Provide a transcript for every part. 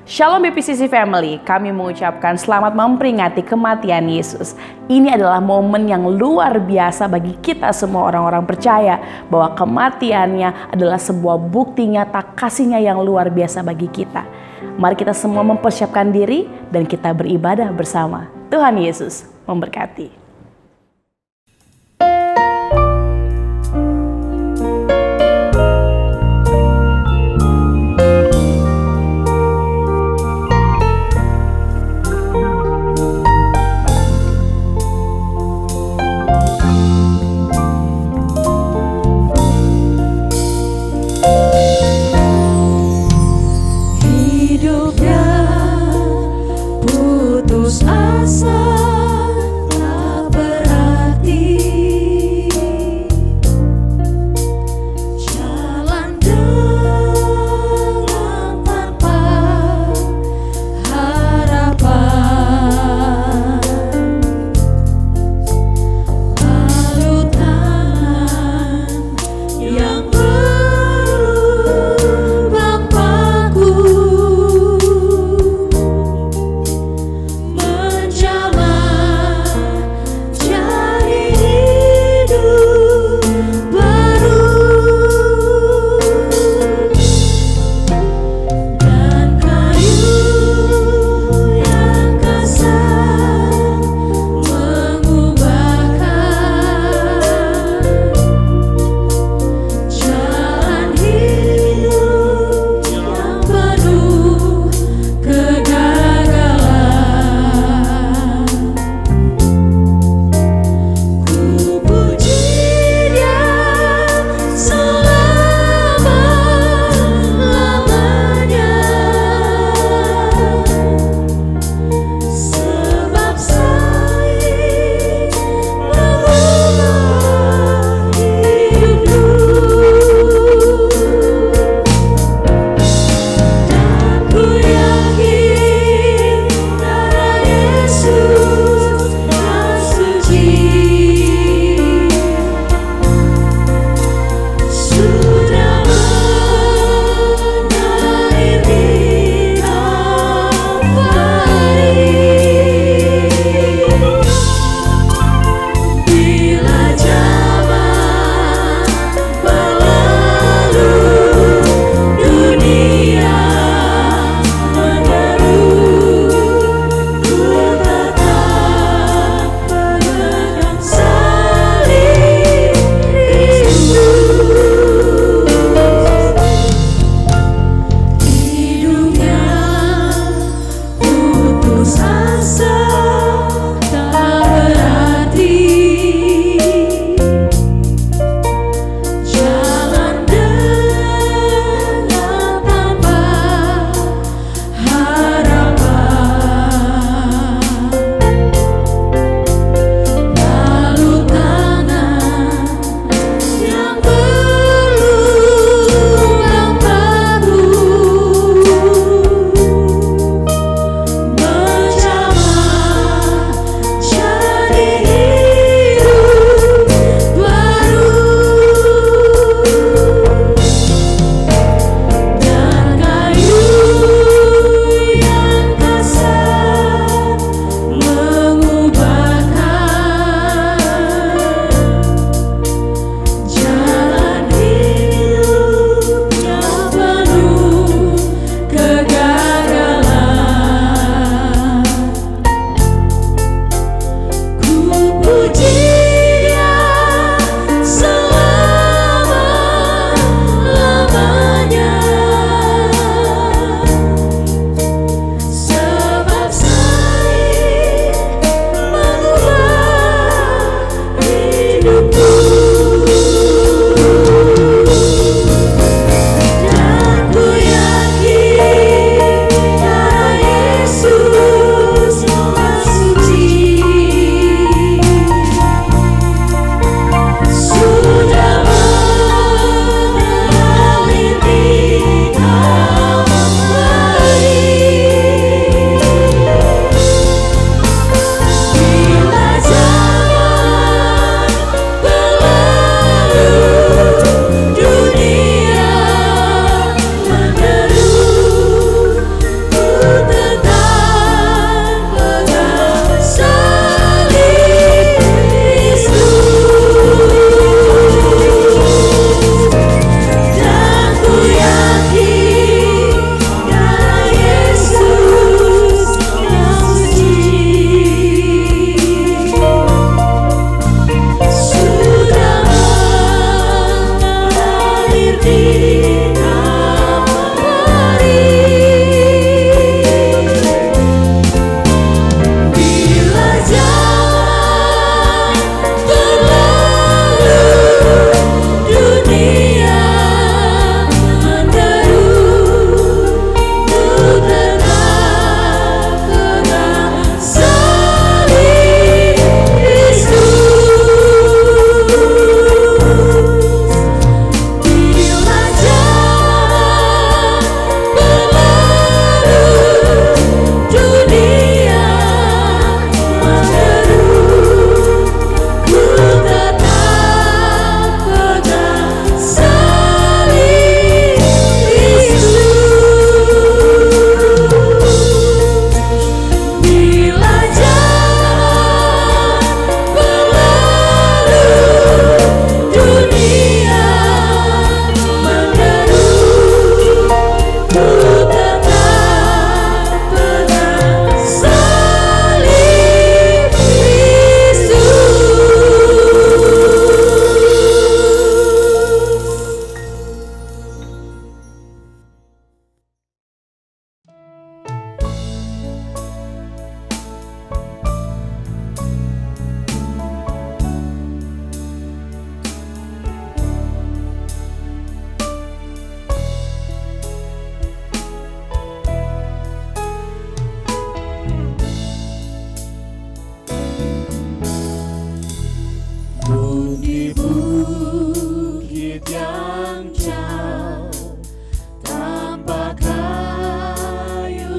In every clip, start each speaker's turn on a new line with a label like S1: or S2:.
S1: Shalom BPCC Family, kami mengucapkan selamat memperingati kematian Yesus. Ini adalah momen yang luar biasa bagi kita semua orang-orang percaya bahwa kematiannya adalah sebuah bukti nyata kasihnya yang luar biasa bagi kita. Mari kita semua mempersiapkan diri dan kita beribadah bersama. Tuhan Yesus memberkati.
S2: Hidupnya putus asa, tak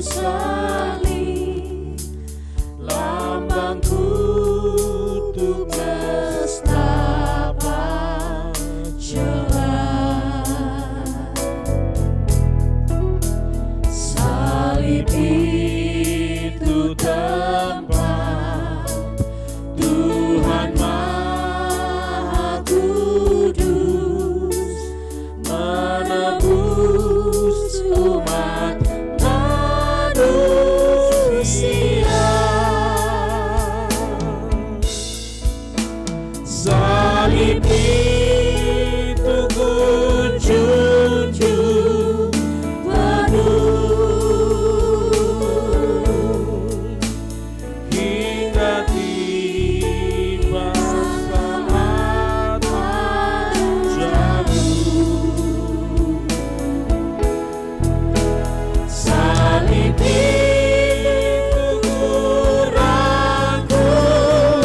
S2: salib, lambang kutuk nestapa celah. Salib itu tempat Tuhan Maha Kudus menebus umat manusia. Salib itu ku junjung penuh hingga tiba saat jatuh. Salib itu ku rangkum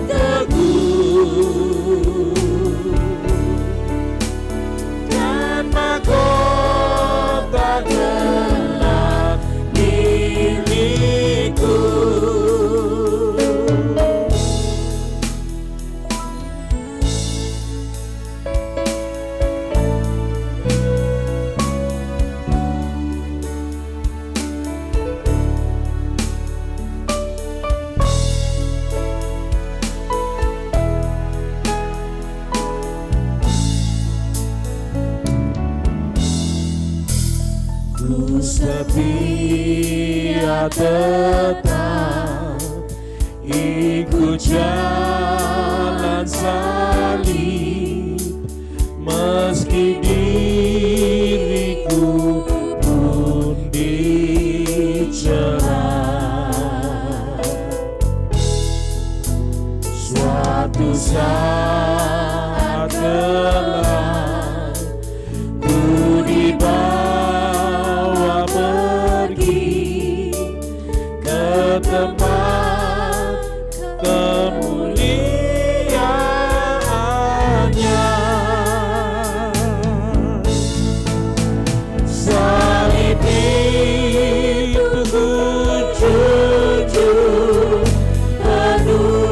S2: teguh dan mahkota gelap milikku. Ku setia tetap ikut jalan salib, meski diriku pun dicela. Suatu saat kelak ku dibawa pergi ke tempat kemuliaannya. Salib itu ku junjung penuh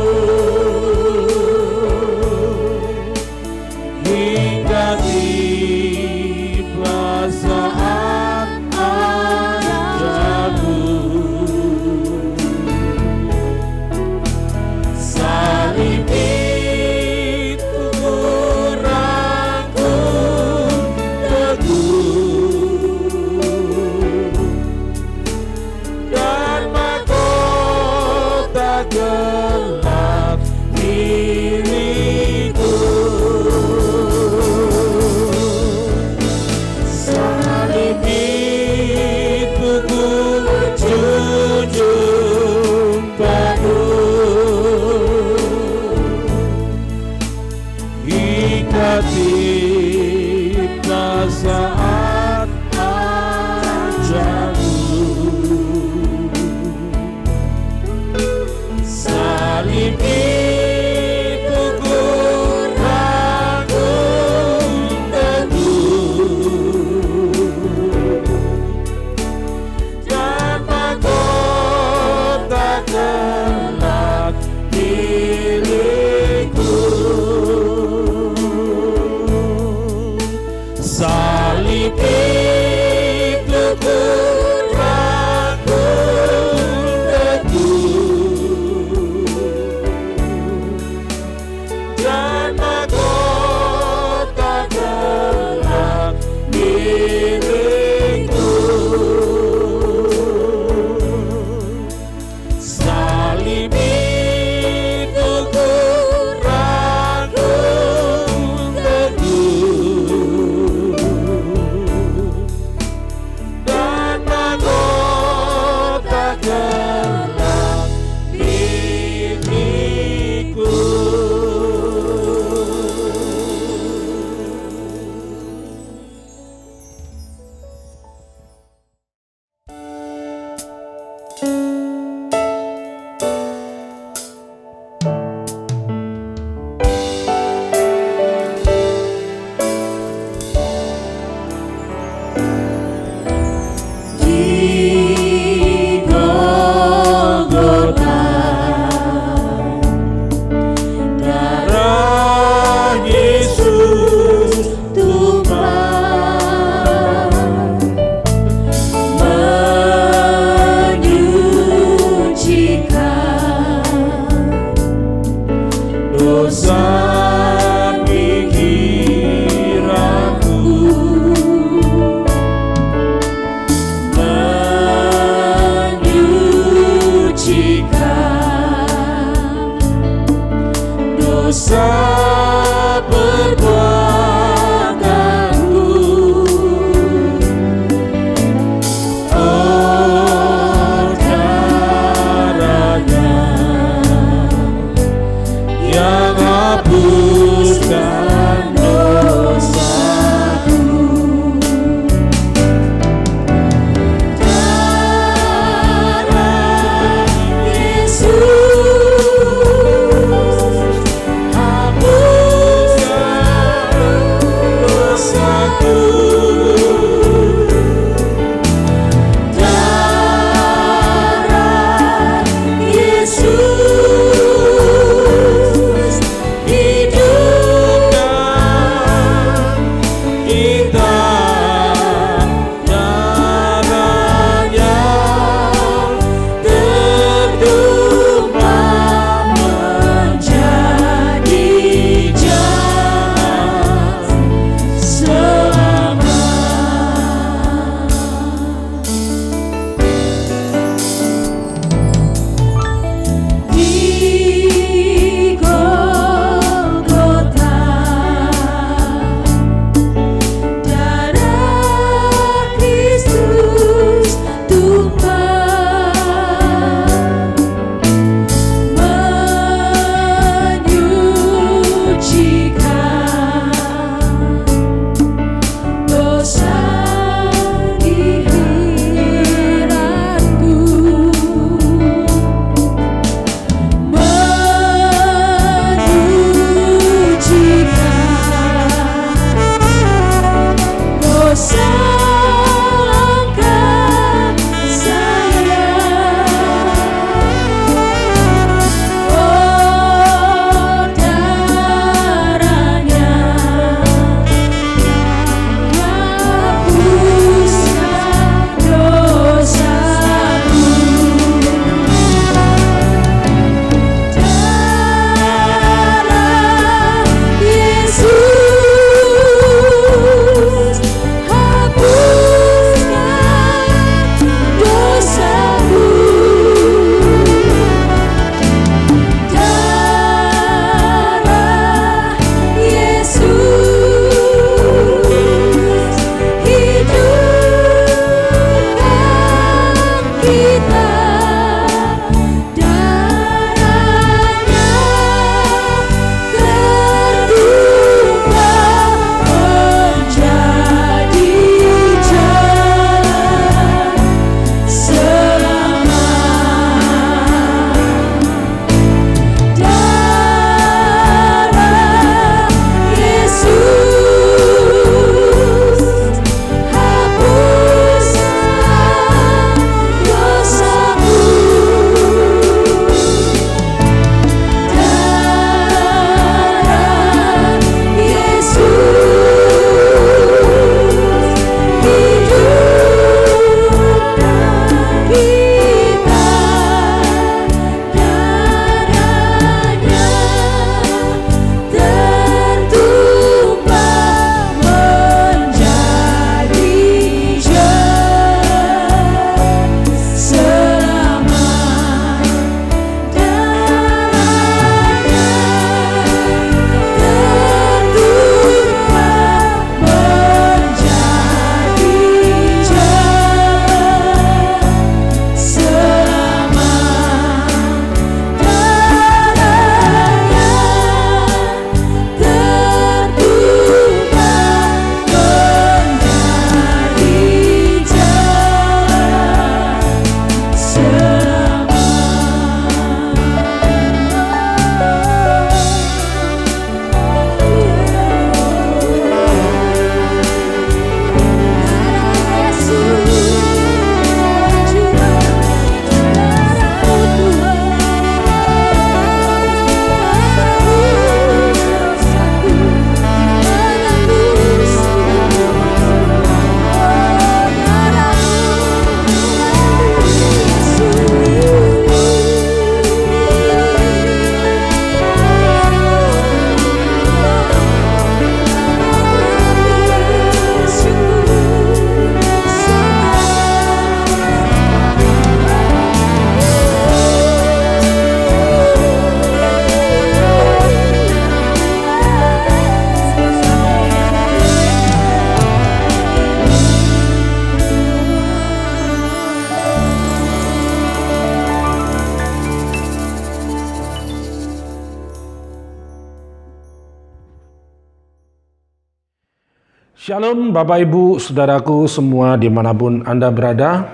S3: Shalom Bapak Ibu Saudaraku semua dimanapun Anda berada.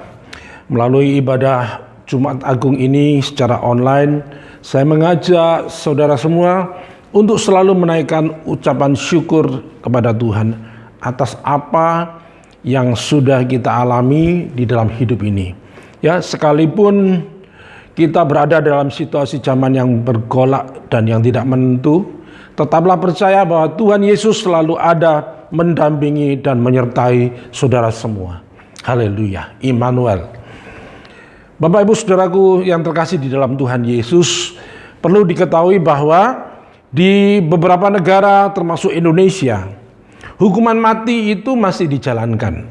S3: Melalui ibadah Jumat Agung ini secara online, saya mengajak saudara semua untuk selalu menaikkan ucapan syukur kepada Tuhan atas apa yang sudah kita alami di dalam hidup ini. Ya, sekalipun kita berada dalam situasi zaman yang bergolak dan yang tidak menentu, tetaplah percaya bahwa Tuhan Yesus selalu ada mendampingi dan menyertai saudara semua. Haleluya, Immanuel. Bapak Ibu Saudaraku yang terkasih di dalam Tuhan Yesus, perlu diketahui bahwa di beberapa negara termasuk Indonesia, hukuman mati itu masih dijalankan.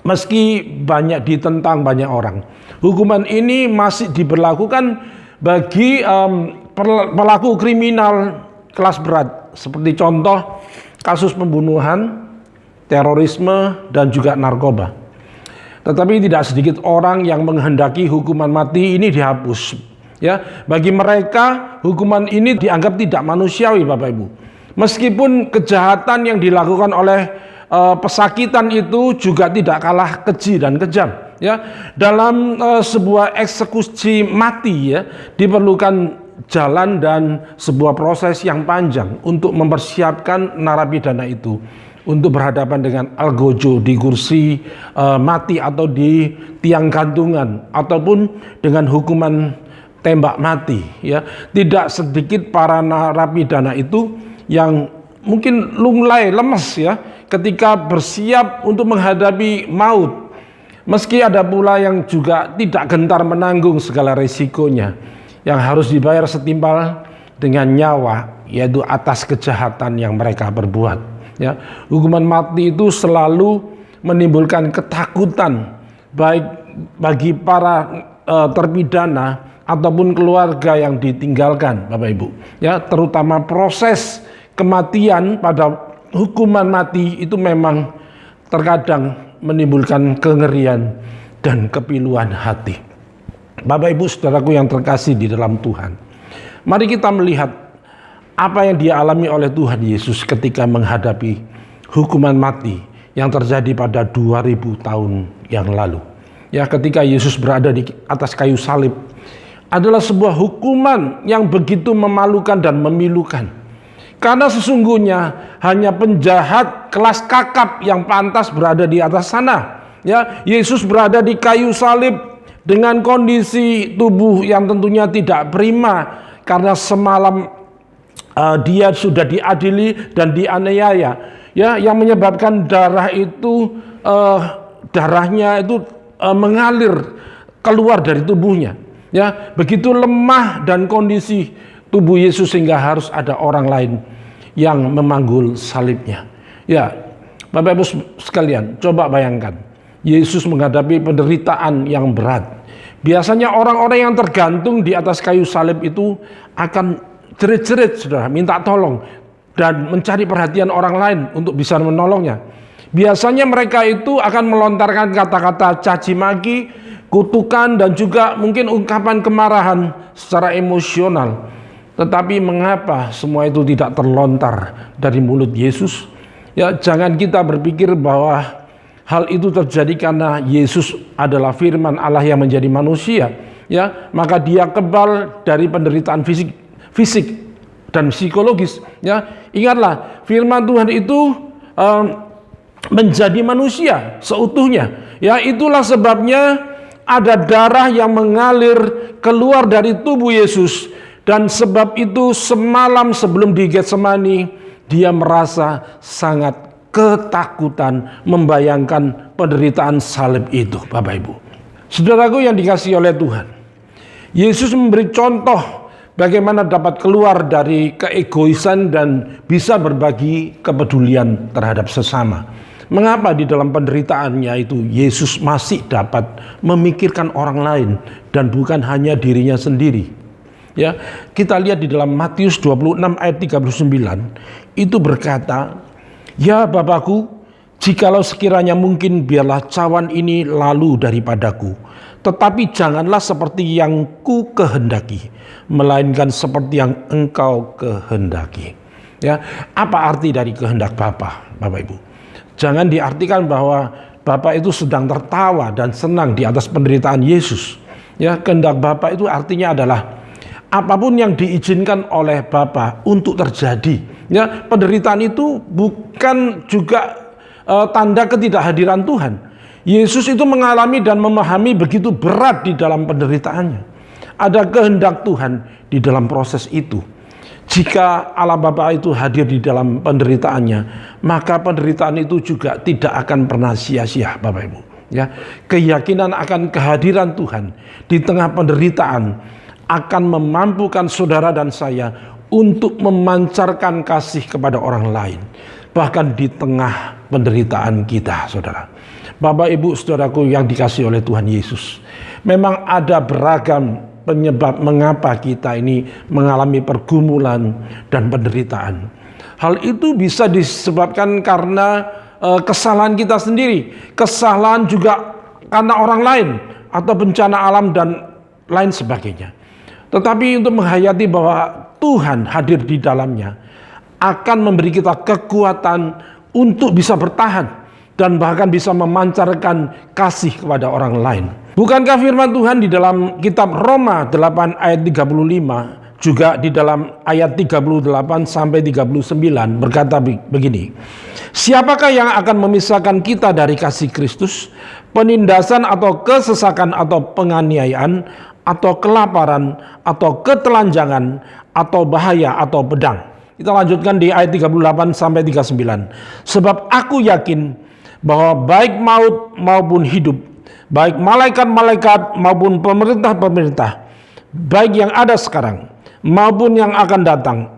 S3: Meski banyak ditentang banyak orang, hukuman ini masih diberlakukan bagi pelaku kriminal kelas berat, seperti contoh kasus pembunuhan, terorisme, dan juga narkoba. Tetapi tidak sedikit orang yang menghendaki hukuman mati ini dihapus. Ya, bagi mereka hukuman ini dianggap tidak manusiawi, Bapak Ibu. Meskipun kejahatan yang dilakukan oleh pesakitan itu juga tidak kalah keji dan kejam. Ya, dalam sebuah eksekusi mati ya diperlukan jalan dan sebuah proses yang panjang untuk mempersiapkan narapidana itu untuk berhadapan dengan algojo di kursi mati atau di tiang gantungan ataupun dengan hukuman tembak mati. Ya, tidak sedikit para narapidana itu yang mungkin lunglai, lemes ya ketika bersiap untuk menghadapi maut. Meski ada pula yang juga tidak gentar menanggung segala resikonya yang harus dibayar setimpal dengan nyawa, yaitu atas kejahatan yang mereka perbuat. Ya, hukuman mati itu selalu menimbulkan ketakutan baik bagi para terpidana ataupun keluarga yang ditinggalkan, Bapak Ibu. Ya, terutama proses kematian pada hukuman mati itu memang terkadang menimbulkan kengerian dan kepiluan hati. Bapak Ibu Saudaraku yang terkasih di dalam Tuhan, mari kita melihat apa yang dialami oleh Tuhan Yesus ketika menghadapi hukuman mati yang terjadi pada 2000 tahun yang lalu. Ya, ketika Yesus berada di atas kayu salib adalah sebuah hukuman yang begitu memalukan dan memilukan. Karena sesungguhnya hanya penjahat kelas kakap yang pantas berada di atas sana. Ya, Yesus berada di kayu salib dengan kondisi tubuh yang tentunya tidak prima karena semalam dia sudah diadili dan dianiaya, ya, yang menyebabkan darahnya itu mengalir keluar dari tubuhnya. Ya, begitu lemah dan kondisi tubuh Yesus sehingga harus ada orang lain yang memanggul salibnya. Ya, Bapak Ibu sekalian, coba bayangkan Yesus menghadapi penderitaan yang berat. Biasanya orang-orang yang tergantung di atas kayu salib itu akan jerit-jerit, saudara, minta tolong dan mencari perhatian orang lain untuk bisa menolongnya. Biasanya mereka itu akan melontarkan kata-kata caci maki, kutukan, dan juga mungkin ungkapan kemarahan secara emosional. Tetapi mengapa semua itu tidak terlontar dari mulut Yesus? Ya, jangan kita berpikir bahwa hal itu terjadi karena Yesus adalah firman Allah yang menjadi manusia, ya, maka dia kebal dari penderitaan fisik dan psikologis, ya. Ingatlah, firman Tuhan itu menjadi manusia seutuhnya, ya. Itulah sebabnya ada darah yang mengalir keluar dari tubuh Yesus, dan sebab itu semalam sebelum di Getsemani dia merasa sangat ketakutan membayangkan penderitaan salib itu, Bapak Ibu. Saudaraku yang dikasihi oleh Tuhan, Yesus memberi contoh bagaimana dapat keluar dari keegoisan dan bisa berbagi kepedulian terhadap sesama. Mengapa di dalam penderitaannya itu Yesus masih dapat memikirkan orang lain dan bukan hanya dirinya sendiri. Ya, kita lihat di dalam Matius 26 ayat 39 itu berkata, "Ya Bapakku, jikalau sekiranya mungkin biarlah cawan ini lalu daripadaku, tetapi janganlah seperti yang ku kehendaki, melainkan seperti yang engkau kehendaki." Ya, apa arti dari kehendak Bapa, Bapak Ibu? Jangan diartikan bahwa Bapak itu sedang tertawa dan senang di atas penderitaan Yesus. Ya, kehendak Bapak itu artinya adalah apapun yang diizinkan oleh Bapa untuk terjadi. Ya, penderitaan itu bukan juga tanda ketidakhadiran Tuhan. Yesus itu mengalami dan memahami begitu berat di dalam penderitaannya. Ada kehendak Tuhan di dalam proses itu. Jika Allah Bapa itu hadir di dalam penderitaannya, maka penderitaan itu juga tidak akan pernah sia-sia, Bapak Ibu. Ya, keyakinan akan kehadiran Tuhan di tengah penderitaan akan memampukan saudara dan saya untuk memancarkan kasih kepada orang lain, bahkan di tengah penderitaan kita, saudara. Bapak Ibu saudaraku yang dikasihi oleh Tuhan Yesus, memang ada beragam penyebab mengapa kita ini mengalami pergumulan dan penderitaan. Hal itu bisa disebabkan karena kesalahan kita sendiri, kesalahan juga karena orang lain, atau bencana alam dan lain sebagainya. Tetapi untuk menghayati bahwa Tuhan hadir di dalamnya akan memberi kita kekuatan untuk bisa bertahan dan bahkan bisa memancarkan kasih kepada orang lain. Bukankah firman Tuhan di dalam kitab Roma 8 ayat 35 juga di dalam ayat 38 sampai 39 berkata begini. Siapakah yang akan memisahkan kita dari kasih Kristus? Penindasan atau kesesakan atau penganiayaan atau kelaparan atau ketelanjangan atau bahaya atau pedang. Kita lanjutkan di ayat 38 sampai 39. Sebab aku yakin bahwa baik maut maupun hidup, baik malaikat-malaikat maupun pemerintah-pemerintah, baik yang ada sekarang maupun yang akan datang,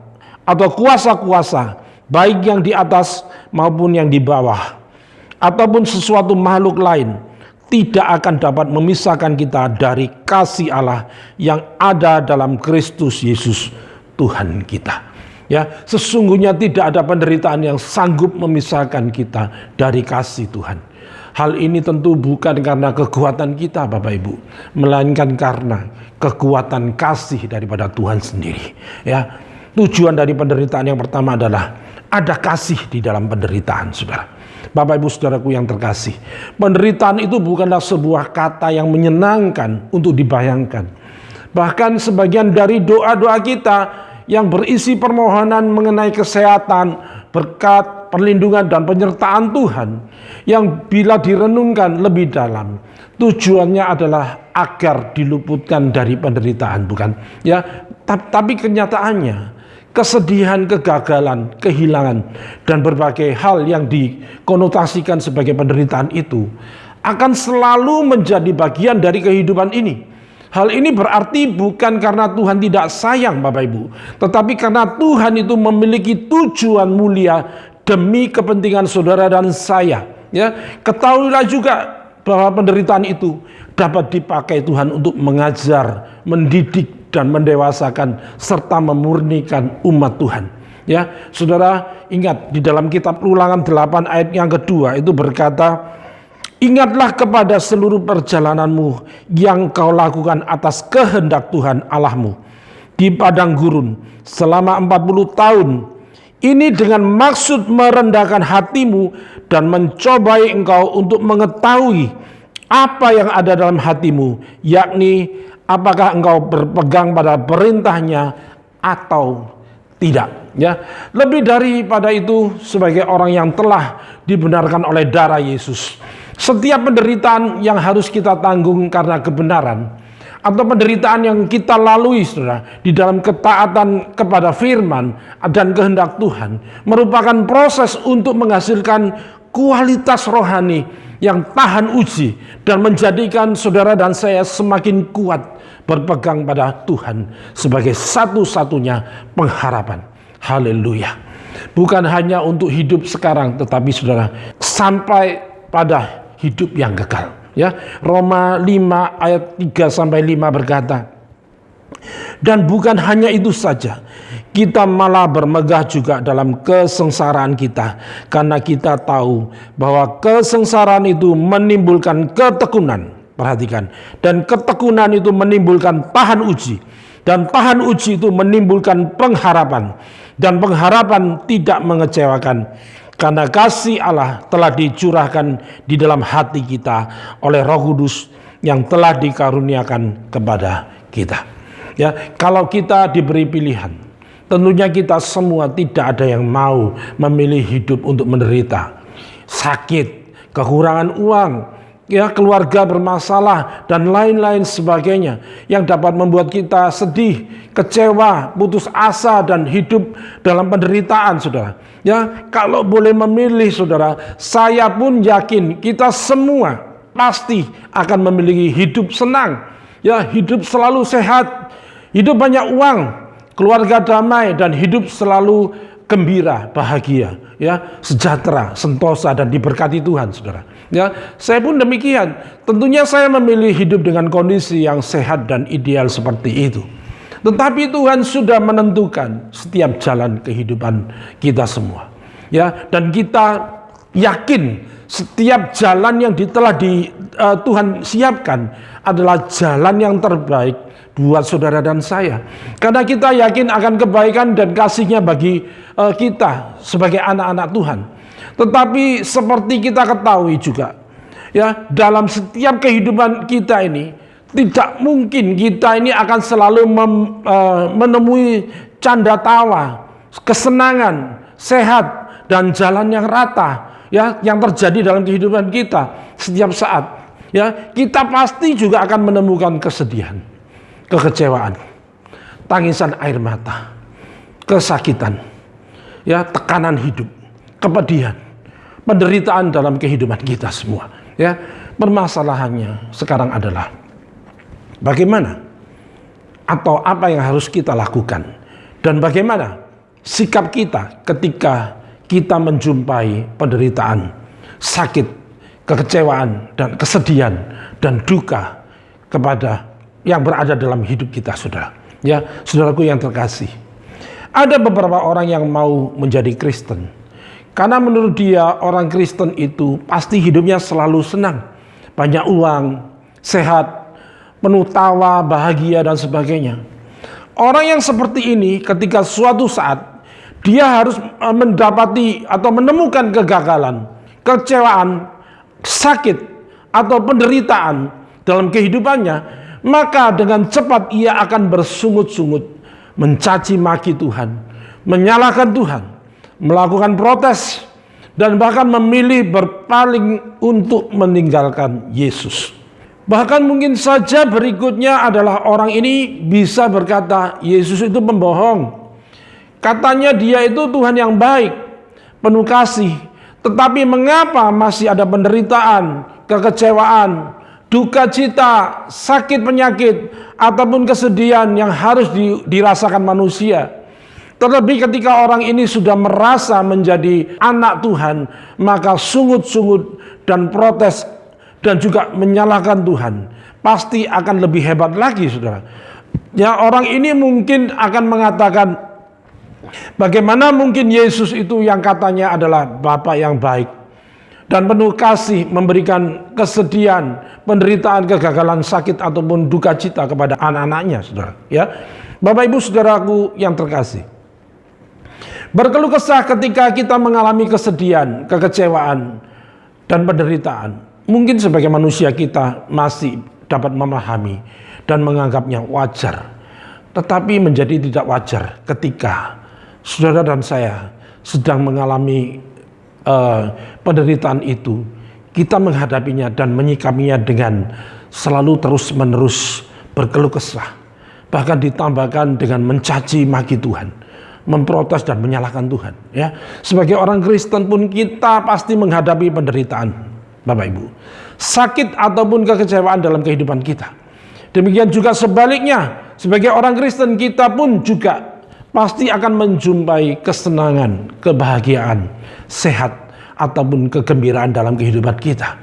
S3: atau kuasa-kuasa, baik yang di atas maupun yang di bawah, ataupun sesuatu makhluk lain, tidak akan dapat memisahkan kita dari kasih Allah yang ada dalam Kristus Yesus Tuhan kita. Ya, sesungguhnya tidak ada penderitaan yang sanggup memisahkan kita dari kasih Tuhan. Hal ini tentu bukan karena kekuatan kita, Bapak Ibu, melainkan karena kekuatan kasih daripada Tuhan sendiri. Ya, tujuan dari penderitaan yang pertama adalah ada kasih di dalam penderitaan, saudara. Bapak Ibu saudaraku yang terkasih, penderitaan itu bukanlah sebuah kata yang menyenangkan untuk dibayangkan. Bahkan sebagian dari doa-doa kita yang berisi permohonan mengenai kesehatan, berkat, perlindungan dan penyertaan Tuhan, yang bila direnungkan lebih dalam, tujuannya adalah agar diluputkan dari penderitaan, bukan? Ya, tapi kenyataannya kesedihan, kegagalan, kehilangan, dan berbagai hal yang dikonotasikan sebagai penderitaan itu akan selalu menjadi bagian dari kehidupan ini. Hal ini berarti bukan karena Tuhan tidak sayang, Bapak Ibu, tetapi karena Tuhan itu memiliki tujuan mulia demi kepentingan saudara dan saya. Ya, ketahuilah juga bahwa penderitaan itu dapat dipakai Tuhan untuk mengajar, mendidik, dan mendewasakan serta memurnikan umat Tuhan. Ya, saudara ingat di dalam kitab Ulangan 8 ayat yang kedua itu berkata, ingatlah kepada seluruh perjalananmu yang kau lakukan atas kehendak Tuhan Allahmu di padang gurun selama 40 tahun. Ini dengan maksud merendahkan hatimu dan mencobai engkau untuk mengetahui apa yang ada dalam hatimu, yakni apakah engkau berpegang pada perintahnya atau tidak. Ya, lebih daripada itu, sebagai orang yang telah dibenarkan oleh darah Yesus, setiap penderitaan yang harus kita tanggung karena kebenaran, atau penderitaan yang kita lalui, saudara, di dalam ketaatan kepada firman dan kehendak Tuhan, merupakan proses untuk menghasilkan kualitas rohani yang tahan uji dan menjadikan saudara dan saya semakin kuat berpegang pada Tuhan sebagai satu-satunya pengharapan. Haleluya. Bukan hanya untuk hidup sekarang, tetapi saudara, sampai pada hidup yang kekal. Ya, Roma 5 ayat 3 sampai 5 berkata, dan bukan hanya itu saja, kita malah bermegah juga dalam kesengsaraan kita, karena kita tahu bahwa kesengsaraan itu menimbulkan ketekunan. Perhatikan, dan ketekunan itu menimbulkan tahan uji, dan tahan uji itu menimbulkan pengharapan, dan pengharapan tidak mengecewakan, karena kasih Allah telah dicurahkan di dalam hati kita oleh Roh Kudus yang telah dikaruniakan kepada kita. Ya, kalau kita diberi pilihan, tentunya kita semua tidak ada yang mau memilih hidup untuk menderita, sakit, kekurangan uang, ya, keluarga bermasalah dan lain-lain sebagainya yang dapat membuat kita sedih, kecewa, putus asa dan hidup dalam penderitaan, saudara. Ya, kalau boleh memilih, saudara, saya pun yakin kita semua pasti akan memiliki hidup senang, ya, hidup selalu sehat, hidup banyak uang, keluarga damai dan hidup selalu gembira, bahagia, ya, sejahtera, sentosa dan diberkati Tuhan, saudara. Ya, saya pun demikian. Tentunya saya memilih hidup dengan kondisi yang sehat dan ideal seperti itu. Tetapi Tuhan sudah menentukan setiap jalan kehidupan kita semua. Ya, dan kita yakin setiap jalan yang telah Tuhan siapkan adalah jalan yang terbaik buat saudara dan saya. Karena kita yakin akan kebaikan dan kasih-Nya bagi kita sebagai anak-anak Tuhan. Tetapi seperti kita ketahui juga, ya, dalam setiap kehidupan kita ini tidak mungkin kita ini akan selalu menemui canda tawa, kesenangan, sehat dan jalan yang rata, ya, yang terjadi dalam kehidupan kita setiap saat. Ya, kita pasti juga akan menemukan kesedihan, kekecewaan, tangisan air mata, kesakitan, ya, tekanan hidup, kepedihan, penderitaan dalam kehidupan kita semua. Ya, permasalahannya sekarang adalah bagaimana atau apa yang harus kita lakukan dan bagaimana sikap kita ketika kita menjumpai penderitaan, sakit, kekecewaan dan kesedihan dan duka kepada yang berada dalam hidup kita, saudara. Ya, saudaraku yang terkasih, ada beberapa orang yang mau menjadi Kristen karena menurut dia orang Kristen itu pasti hidupnya selalu senang, banyak uang, sehat, penuh tawa, bahagia dan sebagainya. Orang yang seperti ini ketika suatu saat dia harus mendapati atau menemukan kegagalan, kecewaan, sakit atau penderitaan dalam kehidupannya, maka dengan cepat ia akan bersungut-sungut, mencaci maki Tuhan, menyalahkan Tuhan, melakukan protes, dan bahkan memilih berpaling untuk meninggalkan Yesus. Bahkan mungkin saja berikutnya adalah orang ini bisa berkata, Yesus itu pembohong. Katanya dia itu Tuhan yang baik, penuh kasih. Tetapi mengapa masih ada penderitaan, kekecewaan, duka cita, sakit penyakit, ataupun kesedihan yang harus dirasakan manusia. Terlebih ketika orang ini sudah merasa menjadi anak Tuhan, maka sungut-sungut dan protes dan juga menyalahkan Tuhan pasti akan lebih hebat lagi, saudara. Ya, orang ini mungkin akan mengatakan, bagaimana mungkin Yesus itu yang katanya adalah Bapa yang baik dan penuh kasih memberikan kesedihan, penderitaan, kegagalan, sakit ataupun duka cita kepada anak-anaknya, saudara. Ya, Bapak Ibu saudaraku yang terkasih, berkeluh kesah ketika kita mengalami kesedihan, kekecewaan dan penderitaan, mungkin sebagai manusia kita masih dapat memahami dan menganggapnya wajar. Tetapi menjadi tidak wajar ketika saudara dan saya sedang mengalami penderitaan itu, kita menghadapinya dan menyikapinya dengan selalu terus-menerus berkeluh kesah, bahkan ditambahkan dengan mencaci maki Tuhan, memprotes dan menyalahkan Tuhan. Ya, sebagai orang Kristen pun kita pasti menghadapi penderitaan, Bapak Ibu, sakit ataupun kekecewaan dalam kehidupan kita. Demikian juga sebaliknya, sebagai orang Kristen kita pun juga pasti akan menjumpai kesenangan, kebahagiaan, sehat, ataupun kegembiraan dalam kehidupan kita.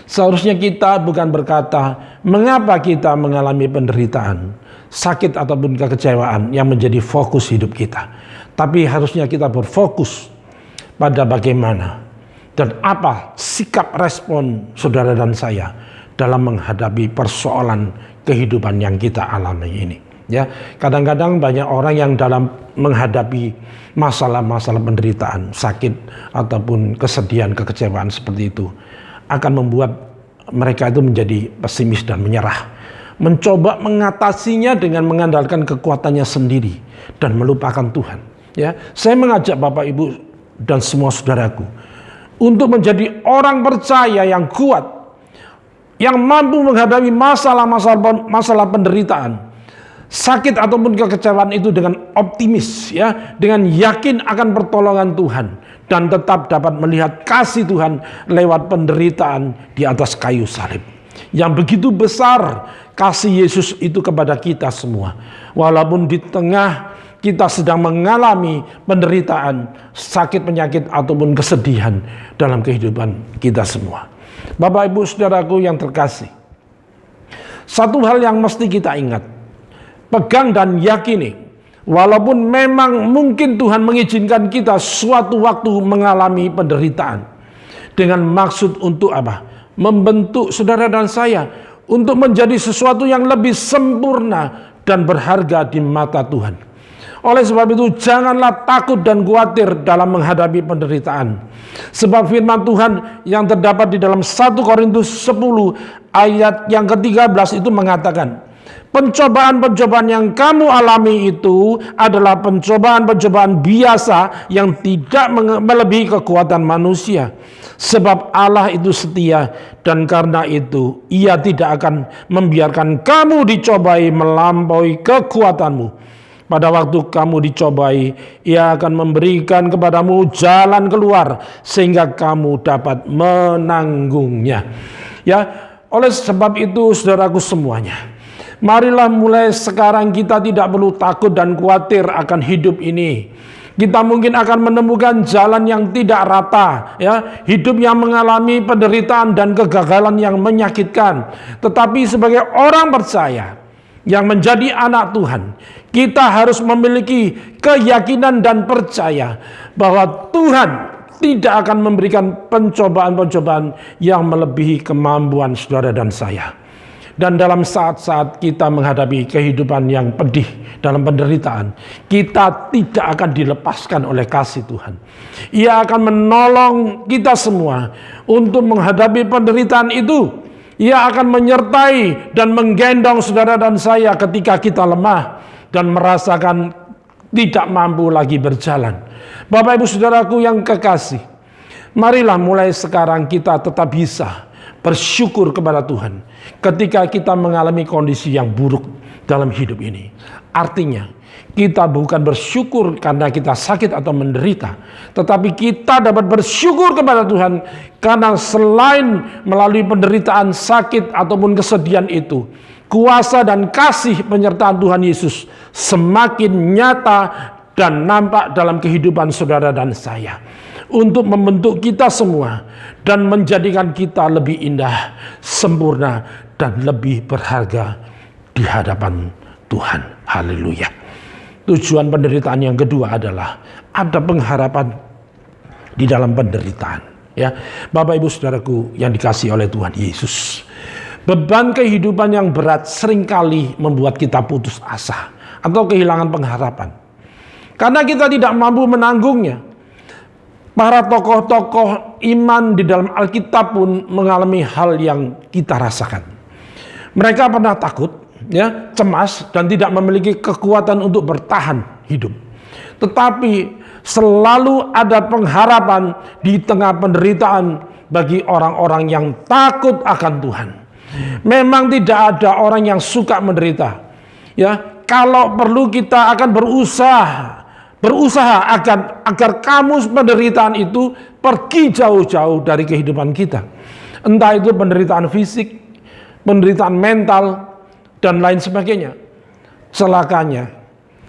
S3: Seharusnya kita bukan berkata, mengapa kita mengalami penderitaan, sakit, ataupun kekecewaan yang menjadi fokus hidup kita. Tapi harusnya kita berfokus pada bagaimana dan apa sikap respon saudara dan saya dalam menghadapi persoalan kehidupan yang kita alami ini. Ya, kadang-kadang banyak orang yang dalam menghadapi masalah-masalah penderitaan, sakit ataupun kesedihan, kekecewaan seperti itu akan membuat mereka itu menjadi pesimis dan menyerah. Mencoba mengatasinya dengan mengandalkan kekuatannya sendiri dan melupakan Tuhan. Ya, saya mengajak Bapak Ibu dan semua saudaraku untuk menjadi orang percaya yang kuat, yang mampu menghadapi masalah penderitaan, sakit ataupun kekecewaan itu dengan optimis, ya, dengan yakin akan pertolongan Tuhan dan tetap dapat melihat kasih Tuhan lewat penderitaan di atas kayu salib. Yang begitu besar kasih Yesus itu kepada kita semua. Walaupun di tengah kita sedang mengalami penderitaan, sakit, penyakit ataupun kesedihan dalam kehidupan kita semua. Bapak Ibu Saudaraku yang terkasih, satu hal yang mesti kita ingat, pegang dan yakini, walaupun memang mungkin Tuhan mengizinkan kita suatu waktu mengalami penderitaan dengan maksud untuk apa? Membentuk saudara dan saya untuk menjadi sesuatu yang lebih sempurna dan berharga di mata Tuhan. Oleh sebab itu janganlah takut dan khawatir dalam menghadapi penderitaan. Sebab firman Tuhan yang terdapat di dalam 1 Korintus 10 ayat yang ke-13 itu mengatakan, pencobaan-pencobaan yang kamu alami itu adalah pencobaan-pencobaan biasa yang tidak melebihi kekuatan manusia. Sebab Allah itu setia dan karena itu Ia tidak akan membiarkan kamu dicobai melampaui kekuatanmu. Pada waktu kamu dicobai, Ia akan memberikan kepadamu jalan keluar sehingga kamu dapat menanggungnya. Ya, oleh sebab itu saudaraku semuanya, marilah mulai sekarang kita tidak perlu takut dan khawatir akan hidup ini. Kita mungkin akan menemukan jalan yang tidak rata, ya, hidup yang mengalami penderitaan dan kegagalan yang menyakitkan. Tetapi sebagai orang percaya yang menjadi anak Tuhan, kita harus memiliki keyakinan dan percaya bahwa Tuhan tidak akan memberikan pencobaan-pencobaan yang melebihi kemampuan saudara dan saya. Dan dalam saat-saat kita menghadapi kehidupan yang pedih dalam penderitaan, kita tidak akan dilepaskan oleh kasih Tuhan. Ia akan menolong kita semua untuk menghadapi penderitaan itu. Ia akan menyertai dan menggendong saudara dan saya ketika kita lemah dan merasakan tidak mampu lagi berjalan. Bapak Ibu Saudaraku yang kekasih, marilah mulai sekarang kita tetap bisa bersyukur kepada Tuhan ketika kita mengalami kondisi yang buruk dalam hidup ini. Artinya kita bukan bersyukur karena kita sakit atau menderita, tetapi kita dapat bersyukur kepada Tuhan karena selain melalui penderitaan, sakit ataupun kesedihan itu, kuasa dan kasih penyertaan Tuhan Yesus semakin nyata dan nampak dalam kehidupan saudara dan saya, untuk membentuk kita semua dan menjadikan kita lebih indah, sempurna, dan lebih berharga di hadapan Tuhan. Haleluya. Tujuan penderitaan yang kedua adalah ada pengharapan di dalam penderitaan. Ya, Bapak Ibu Saudaraku yang dikasihi oleh Tuhan Yesus, beban kehidupan yang berat seringkali membuat kita putus asa atau kehilangan pengharapan karena kita tidak mampu menanggungnya. Para tokoh-tokoh iman di dalam Alkitab pun mengalami hal yang kita rasakan. Mereka pernah takut, ya, cemas dan tidak memiliki kekuatan untuk bertahan hidup. Tetapi selalu ada pengharapan di tengah penderitaan bagi orang-orang yang takut akan Tuhan. Memang tidak ada orang yang suka menderita. Ya, kalau perlu kita akan berusaha agar kamus penderitaan itu pergi jauh-jauh dari kehidupan kita. Entah itu penderitaan fisik, penderitaan mental, dan lain sebagainya. Celakanya,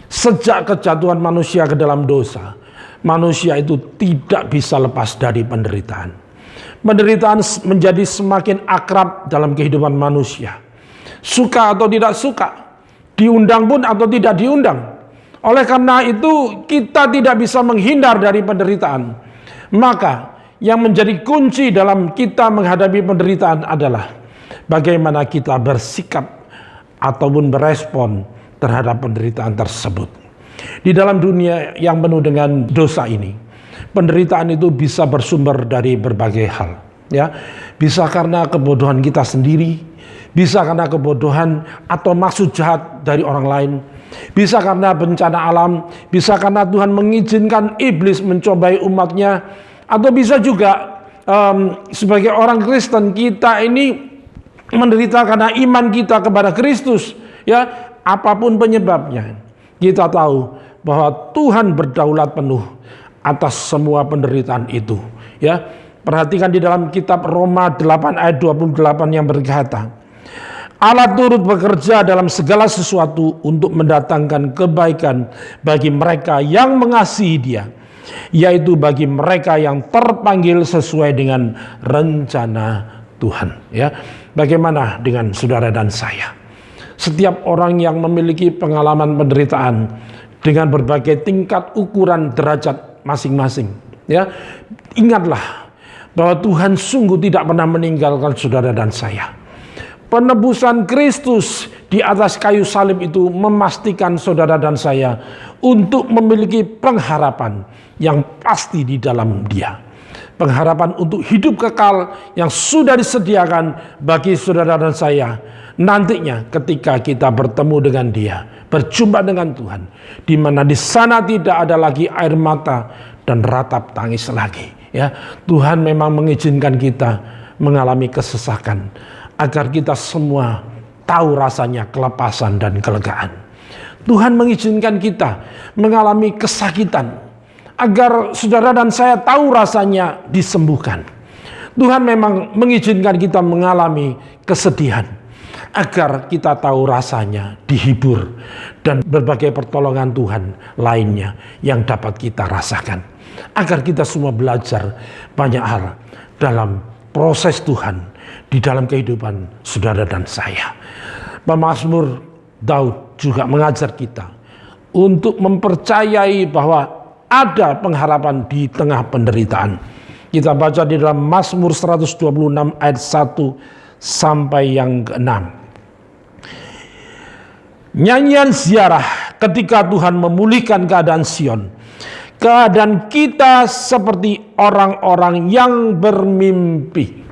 S3: sejak kejatuhan manusia ke dalam dosa, manusia itu tidak bisa lepas dari penderitaan. Penderitaan menjadi semakin akrab dalam kehidupan manusia. Suka atau tidak suka, diundang pun atau tidak diundang. Oleh karena itu kita tidak bisa menghindar dari penderitaan. Maka yang menjadi kunci dalam kita menghadapi penderitaan adalah bagaimana kita bersikap ataupun berespon terhadap penderitaan tersebut. Di dalam dunia yang penuh dengan dosa ini, penderitaan itu bisa bersumber dari berbagai hal, ya. Bisa karena kebodohan kita sendiri, bisa karena kebodohan atau maksud jahat dari orang lain, bisa karena bencana alam, bisa karena Tuhan mengizinkan iblis mencobai umatnya, atau bisa juga sebagai orang Kristen kita ini menderita karena iman kita kepada Kristus, ya. Apapun penyebabnya, kita tahu bahwa Tuhan berdaulat penuh atas semua penderitaan itu, ya. Perhatikan di dalam kitab Roma 8 ayat 28 yang berkata, Allah turut bekerja dalam segala sesuatu untuk mendatangkan kebaikan bagi mereka yang mengasihi Dia, yaitu bagi mereka yang terpanggil sesuai dengan rencana Tuhan, ya. Bagaimana dengan saudara dan saya? Setiap orang yang memiliki pengalaman penderitaan dengan berbagai tingkat ukuran derajat masing-masing, ya, ingatlah bahwa Tuhan sungguh tidak pernah meninggalkan saudara dan saya. Penebusan Kristus di atas kayu salib itu memastikan saudara dan saya untuk memiliki pengharapan yang pasti di dalam Dia. Pengharapan untuk hidup kekal yang sudah disediakan bagi saudara dan saya nantinya ketika kita bertemu dengan Dia, berjumpa dengan Tuhan, di mana di sana tidak ada lagi air mata dan ratap tangis lagi, ya. Tuhan memang mengizinkan kita mengalami kesesakan agar kita semua tahu rasanya kelepasan dan kelegaan. Tuhan mengizinkan kita mengalami kesakitan agar saudara dan saya tahu rasanya disembuhkan. Tuhan memang mengizinkan kita mengalami kesedihan agar kita tahu rasanya dihibur, dan berbagai pertolongan Tuhan lainnya yang dapat kita rasakan, agar kita semua belajar banyak hal dalam proses Tuhan di dalam kehidupan saudara dan saya. Pemazmur Daud juga mengajar kita untuk mempercayai bahwa ada pengharapan di tengah penderitaan. Kita baca di dalam Mazmur 126 ayat 1 sampai yang ke-6. Nyanyian ziarah ketika Tuhan memulihkan keadaan Sion. Keadaan kita seperti orang-orang yang bermimpi.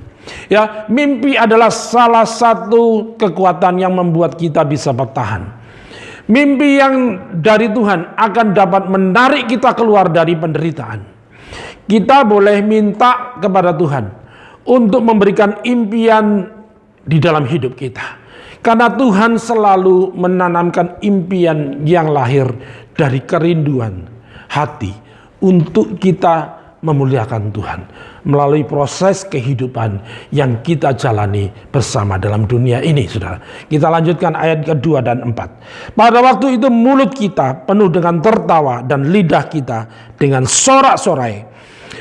S3: Ya, mimpi adalah salah satu kekuatan yang membuat kita bisa bertahan. Mimpi yang dari Tuhan akan dapat menarik kita keluar dari penderitaan. Kita boleh minta kepada Tuhan untuk memberikan impian di dalam hidup kita. Karena Tuhan selalu menanamkan impian yang lahir dari kerinduan hati untuk kita memuliakan Tuhan melalui proses kehidupan yang kita jalani bersama dalam dunia ini, saudara. Kita lanjutkan ayat kedua dan 4. Pada waktu itu mulut kita penuh dengan tertawa dan lidah kita dengan sorak-sorai.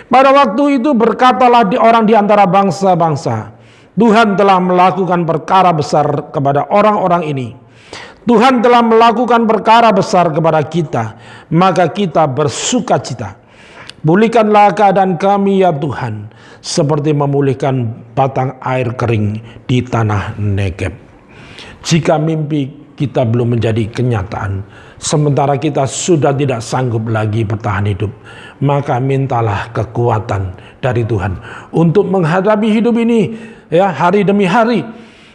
S3: Pada waktu itu berkatalah orang di antara bangsa-bangsa, Tuhan telah melakukan perkara besar kepada orang-orang ini. Tuhan telah melakukan perkara besar kepada kita, maka kita bersukacita. Pulihkanlah keadaan kami ya Tuhan, seperti memulihkan batang air kering di tanah Negeb. Jika mimpi kita belum menjadi kenyataan, sementara kita sudah tidak sanggup lagi bertahan hidup, maka mintalah kekuatan dari Tuhan untuk menghadapi hidup ini, ya, hari demi hari.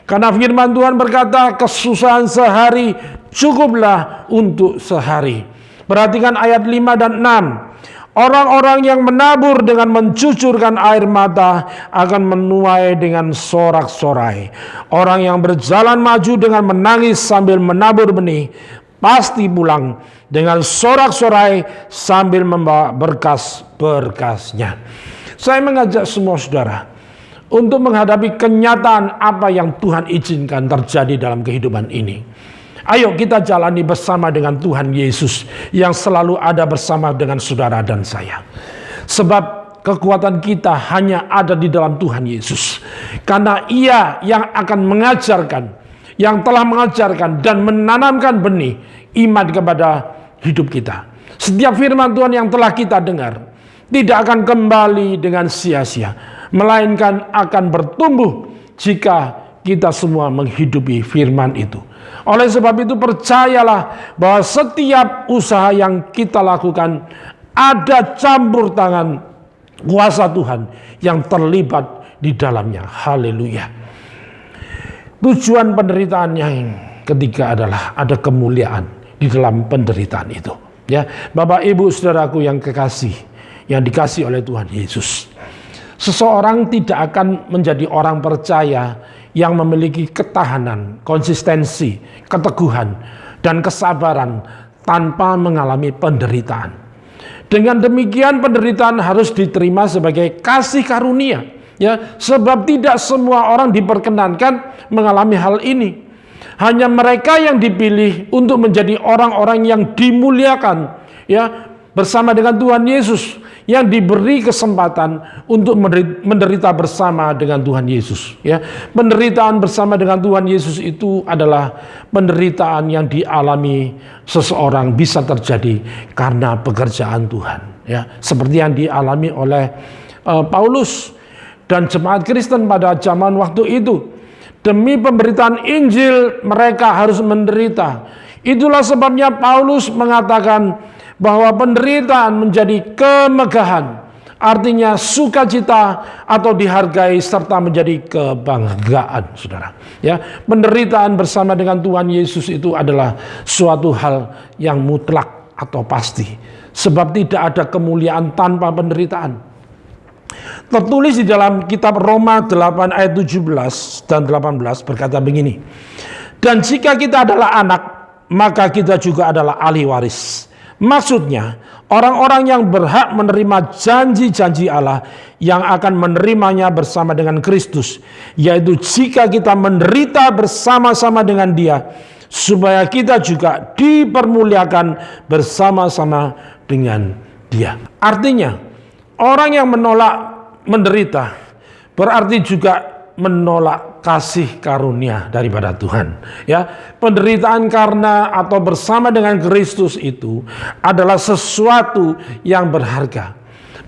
S3: Karena firman Tuhan berkata, kesusahan sehari cukuplah untuk sehari. Perhatikan ayat 5 dan 6. Orang-orang yang menabur dengan mencucurkan air mata akan menuai dengan sorak-sorai. Orang yang berjalan maju dengan menangis sambil menabur benih pasti pulang dengan sorak-sorai sambil membawa berkas-berkasnya. Saya mengajak semua saudara untuk menghadapi kenyataan apa yang Tuhan izinkan terjadi dalam kehidupan ini. Ayo kita jalani bersama dengan Tuhan Yesus yang selalu ada bersama dengan saudara dan saya. Sebab kekuatan kita hanya ada di dalam Tuhan Yesus. Karena Ia yang akan mengajarkan, yang telah mengajarkan dan menanamkan benih iman kepada hidup kita. Setiap firman Tuhan yang telah kita dengar tidak akan kembali dengan sia-sia, melainkan akan bertumbuh jika kita semua menghidupi firman itu. Oleh sebab itu percayalah bahwa setiap usaha yang kita lakukan ada campur tangan kuasa Tuhan yang terlibat di dalamnya. Haleluya. Tujuan penderitaan yang ketiga adalah ada kemuliaan di dalam penderitaan itu. Ya, Bapak Ibu Saudaraku yang kekasih, yang dikasih oleh Tuhan Yesus. Seseorang tidak akan menjadi orang percaya yang memiliki ketahanan, konsistensi, keteguhan, dan kesabaran tanpa mengalami penderitaan. Dengan demikian penderitaan harus diterima sebagai kasih karunia, ya, sebab tidak semua orang diperkenankan mengalami hal ini. Hanya mereka yang dipilih untuk menjadi orang-orang yang dimuliakan, ya, bersama dengan Tuhan Yesus, yang diberi kesempatan untuk menderita bersama dengan Tuhan Yesus. Ya, penderitaan bersama dengan Tuhan Yesus itu adalah penderitaan yang dialami seseorang bisa terjadi karena pekerjaan Tuhan. Ya, seperti yang dialami oleh Paulus dan jemaat Kristen pada zaman waktu itu. Demi pemberitaan Injil mereka harus menderita. Itulah sebabnya Paulus mengatakan bahwa penderitaan menjadi kemegahan, artinya sukacita atau dihargai serta menjadi kebanggaan, saudara. Ya, penderitaan bersama dengan Tuhan Yesus itu adalah suatu hal yang mutlak atau pasti, sebab tidak ada kemuliaan tanpa penderitaan. Tertulis di dalam kitab Roma 8 ayat 17 dan 18 berkata begini, dan jika kita adalah anak, maka kita juga adalah ahli waris. Maksudnya, orang-orang yang berhak menerima janji-janji Allah yang akan menerimanya bersama dengan Kristus, yaitu jika kita menderita bersama-sama dengan Dia, supaya kita juga dipermuliakan bersama-sama dengan Dia. Artinya, orang yang menolak menderita berarti juga menolak kasih karunia daripada Tuhan. Ya, penderitaan karena atau bersama dengan Kristus itu adalah sesuatu yang berharga,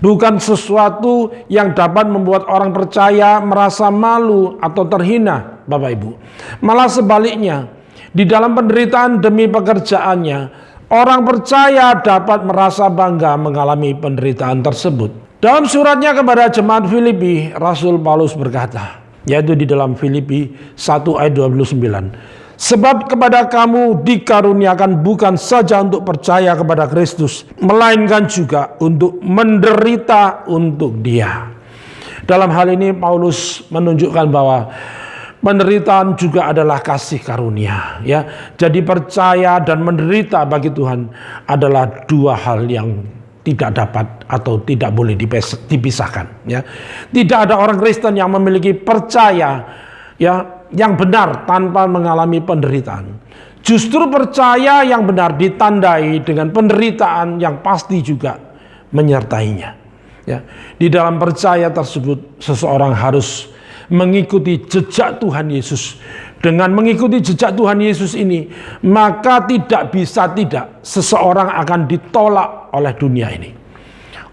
S3: bukan sesuatu yang dapat membuat orang percaya merasa malu atau terhina, Bapak Ibu. Malah sebaliknya, di dalam penderitaan demi pekerjaannya, orang percaya dapat merasa bangga mengalami penderitaan tersebut. Dalam suratnya kepada jemaat Filipi, Rasul Paulus berkata, yaitu di dalam Filipi 1 ayat 29, sebab kepada kamu dikaruniakan bukan saja untuk percaya kepada Kristus, melainkan juga untuk menderita untuk Dia. Dalam hal ini Paulus menunjukkan bahwa penderitaan juga adalah kasih karunia, ya. Jadi percaya dan menderita bagi Tuhan adalah dua hal yang tidak dapat atau tidak boleh dipisahkan, ya. Tidak ada orang Kristen yang memiliki percaya, ya, yang benar tanpa mengalami penderitaan. Justru percaya yang benar ditandai dengan penderitaan yang pasti juga menyertainya, ya. Di dalam percaya tersebut seseorang harus mengikuti jejak Tuhan Yesus. Dengan mengikuti jejak Tuhan Yesus ini, maka tidak bisa tidak seseorang akan ditolak oleh dunia ini.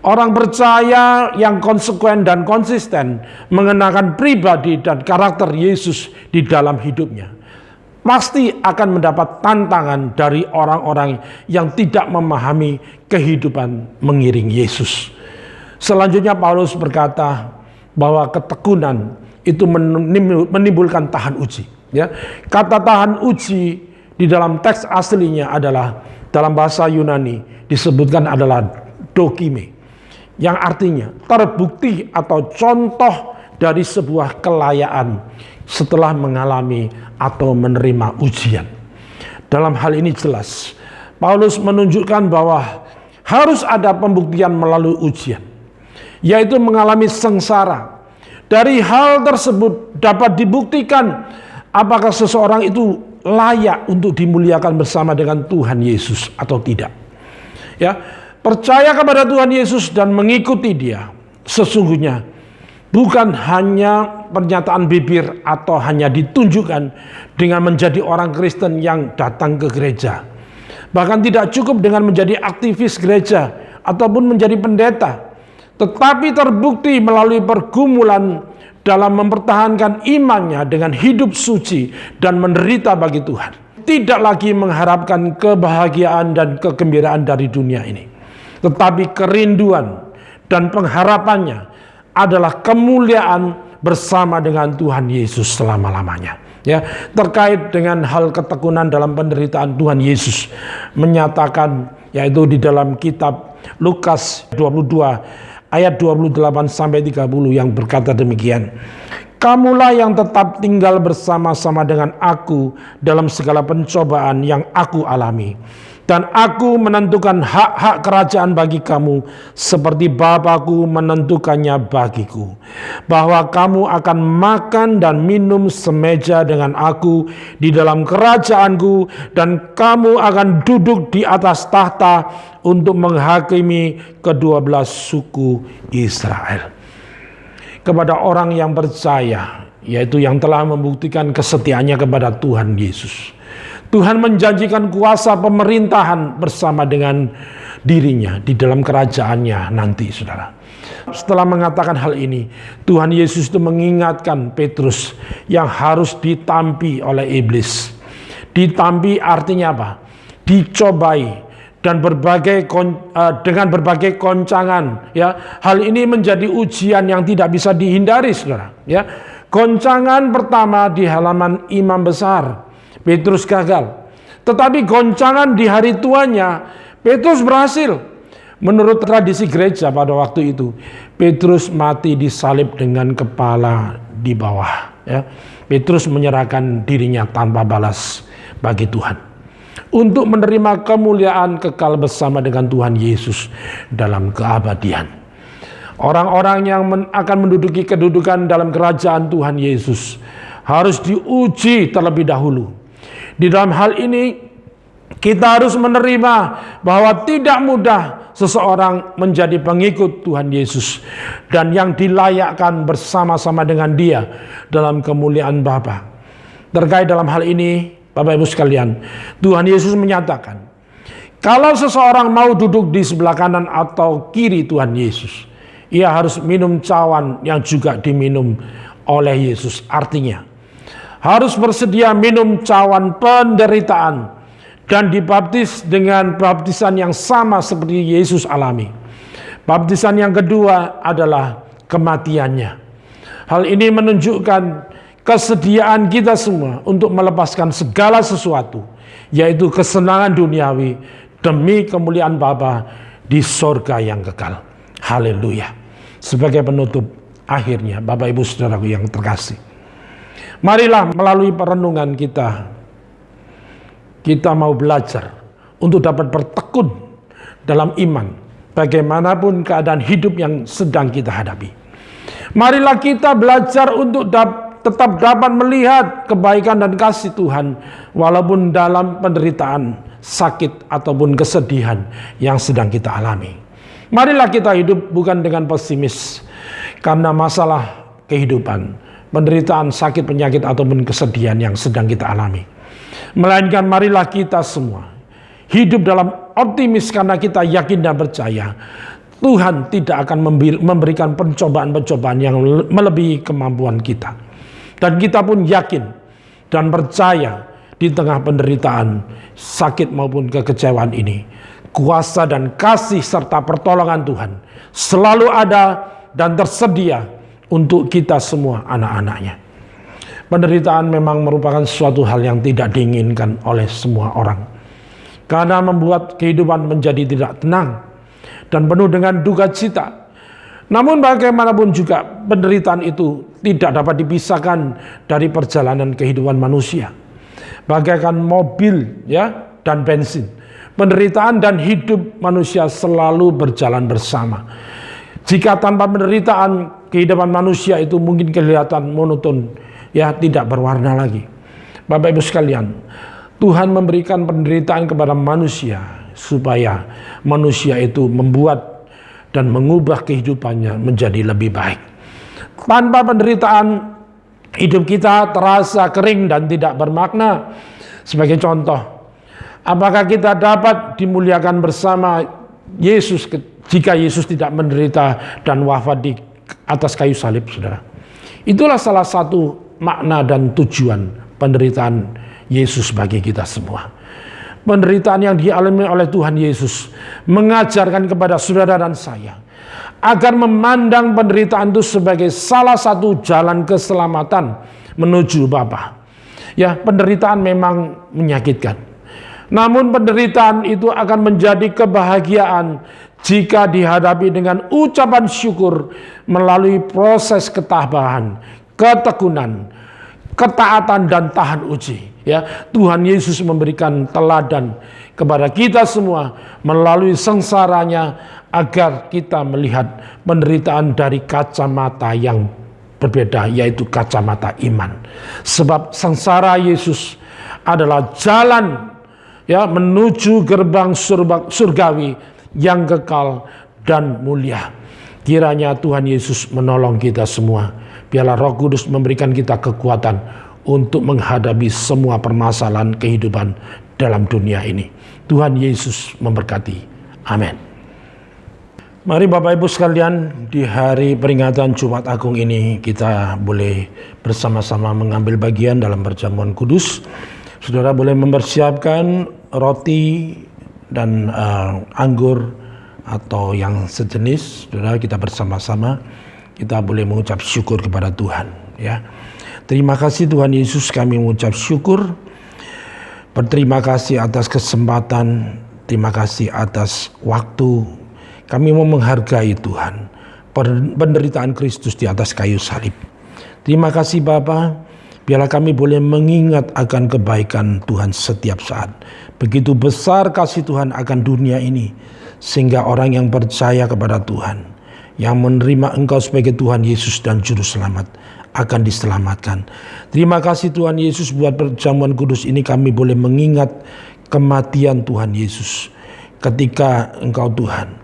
S3: Orang percaya yang konsekuen dan konsisten mengenakan pribadi dan karakter Yesus di dalam hidupnya pasti akan mendapat tantangan dari orang-orang yang tidak memahami kehidupan mengiring Yesus. Selanjutnya Paulus berkata bahwa ketekunan itu menimbulkan tahan uji. Ya, kata tahan uji di dalam teks aslinya adalah dalam bahasa Yunani disebutkan adalah dokime, yang artinya terbukti atau contoh dari sebuah kelayaan setelah mengalami atau menerima ujian. Dalam hal ini jelas Paulus menunjukkan bahwa harus ada pembuktian melalui ujian, yaitu mengalami sengsara. Dari hal tersebut dapat dibuktikan apakah seseorang itu layak untuk dimuliakan bersama dengan Tuhan Yesus atau tidak. Ya, percaya kepada Tuhan Yesus dan mengikuti Dia sesungguhnya bukan hanya pernyataan bibir atau hanya ditunjukkan dengan menjadi orang Kristen yang datang ke gereja. Bahkan tidak cukup dengan menjadi aktivis gereja ataupun menjadi pendeta, tetapi terbukti melalui pergumulan dalam mempertahankan imannya dengan hidup suci dan menderita bagi Tuhan. tidak lagi mengharapkan kebahagiaan dan kegembiraan dari dunia ini, tetapi kerinduan dan pengharapannya adalah kemuliaan bersama dengan Tuhan Yesus selama-lamanya. Ya, terkait dengan hal ketekunan dalam penderitaan, Tuhan Yesus menyatakan, yaitu di dalam kitab Lukas 22 ayat 28 sampai 30 yang berkata demikian. Kamulah yang tetap tinggal bersama-sama dengan aku dalam segala pencobaan yang aku alami. Dan aku menentukan hak-hak kerajaan bagi kamu seperti Bapakku menentukannya bagiku. Bahwa kamu akan makan dan minum semeja dengan aku di dalam kerajaanku, dan kamu akan duduk di atas tahta untuk menghakimi ke-12 suku Israel. Kepada orang yang percaya, yaitu yang telah membuktikan kesetiaannya kepada Tuhan Yesus, Tuhan menjanjikan kuasa pemerintahan bersama dengan dirinya di dalam kerajaannya nanti, saudara. Setelah mengatakan hal ini, Tuhan Yesus itu mengingatkan Petrus yang harus ditampi oleh iblis. Ditampi artinya apa? Dicobai dan dengan berbagai goncangan, ya. Hal ini menjadi ujian yang tidak bisa dihindari, saudara, ya. Goncangan pertama di halaman imam besar, Petrus gagal. Tetapi goncangan di hari tuanya, Petrus berhasil. Menurut tradisi gereja pada waktu itu, Petrus mati disalib dengan kepala di bawah, ya. Petrus menyerahkan dirinya tanpa balas bagi Tuhan untuk menerima kemuliaan kekal bersama dengan Tuhan Yesus dalam keabadian. Orang-orang yang akan menduduki kedudukan dalam kerajaan Tuhan Yesus harus diuji terlebih dahulu. Di dalam hal ini kita harus menerima bahwa tidak mudah seseorang menjadi pengikut Tuhan Yesus dan yang dilayakkan bersama-sama dengan Dia dalam kemuliaan Bapa. Terkait dalam hal ini, Bapak Ibu sekalian, Tuhan Yesus menyatakan, kalau seseorang mau duduk di sebelah kanan atau kiri Tuhan Yesus, ia harus minum cawan yang juga diminum oleh Yesus. Artinya, harus bersedia minum cawan penderitaan dan dibaptis dengan baptisan yang sama seperti Yesus alami. Baptisan yang kedua adalah kematiannya. Hal ini menunjukkan kesediaan kita semua untuk melepaskan segala sesuatu, yaitu kesenangan duniawi demi kemuliaan Bapa di sorga yang kekal. Haleluya. Sebagai penutup, akhirnya Bapak Ibu Saudaraku yang terkasih, marilah melalui perenungan kita mau belajar untuk dapat bertekun dalam iman bagaimanapun keadaan hidup yang sedang kita hadapi. Marilah kita belajar untuk tetap dapat melihat kebaikan dan kasih Tuhan walaupun dalam penderitaan, sakit ataupun kesedihan yang sedang kita alami. Marilah kita hidup bukan dengan pesimis karena masalah kehidupan, penderitaan, sakit, penyakit ataupun kesedihan yang sedang kita alami. Melainkan marilah kita semua hidup dalam optimis karena kita yakin dan percaya Tuhan tidak akan memberikan pencobaan-pencobaan yang melebihi kemampuan kita. Dan kita pun yakin dan percaya di tengah penderitaan, sakit maupun kekecewaan ini, kuasa dan kasih serta pertolongan Tuhan selalu ada dan tersedia untuk kita semua anak-anaknya. Penderitaan memang merupakan suatu hal yang tidak diinginkan oleh semua orang, karena membuat kehidupan menjadi tidak tenang dan penuh dengan duka cita. Namun bagaimanapun juga penderitaan itu tidak dapat dipisahkan dari perjalanan kehidupan manusia. Bagaikan mobil, ya, dan bensin, penderitaan dan hidup manusia selalu berjalan bersama. Jika tanpa penderitaan, kehidupan manusia itu mungkin kelihatan monoton, ya, tidak berwarna lagi. Bapak Ibu sekalian, Tuhan memberikan penderitaan kepada manusia supaya manusia itu membuat dan mengubah kehidupannya menjadi lebih baik. Tanpa penderitaan, hidup kita terasa kering dan tidak bermakna. Sebagai contoh, apakah kita dapat dimuliakan bersama Yesus jika Yesus tidak menderita dan wafat di atas kayu salib, saudara? Itulah salah satu makna dan tujuan penderitaan Yesus bagi kita semua. Penderitaan yang dialami oleh Tuhan Yesus mengajarkan kepada saudara dan saya agar memandang penderitaan itu sebagai salah satu jalan keselamatan menuju Bapa. Ya, penderitaan memang menyakitkan. Namun penderitaan itu akan menjadi kebahagiaan jika dihadapi dengan ucapan syukur melalui proses ketabahan, ketekunan, ketaatan dan tahan uji. Ya, Tuhan Yesus memberikan teladan kepada kita semua melalui sengsaranya agar kita melihat penderitaan dari kacamata yang berbeda, yaitu kacamata iman. Sebab sengsara Yesus adalah jalan ya menuju gerbang surgawi yang kekal dan mulia. Kiranya Tuhan Yesus menolong kita semua. Biarlah Roh Kudus memberikan kita kekuatan untuk menghadapi semua permasalahan kehidupan dalam dunia ini. Tuhan Yesus memberkati. Amin. Mari Bapak Ibu sekalian, di hari peringatan Jumat Agung ini kita boleh bersama-sama mengambil bagian dalam perjamuan kudus. Saudara boleh mempersiapkan roti dan anggur atau yang sejenis. Saudara, kita bersama-sama kita boleh mengucap syukur kepada Tuhan. Ya, terima kasih Tuhan Yesus, kami mengucap syukur. Berterima kasih atas kesempatan, terima kasih atas waktu. Kami mau menghargai Tuhan, penderitaan Kristus di atas kayu salib. Terima kasih Bapa, biarlah kami boleh mengingat akan kebaikan Tuhan setiap saat. Begitu besar kasih Tuhan akan dunia ini, sehingga orang yang percaya kepada Tuhan, yang menerima Engkau sebagai Tuhan Yesus dan Juru Selamat, akan diselamatkan. Terima kasih Tuhan Yesus, buat perjamuan kudus ini kami boleh mengingat kematian Tuhan Yesus. Ketika Engkau Tuhan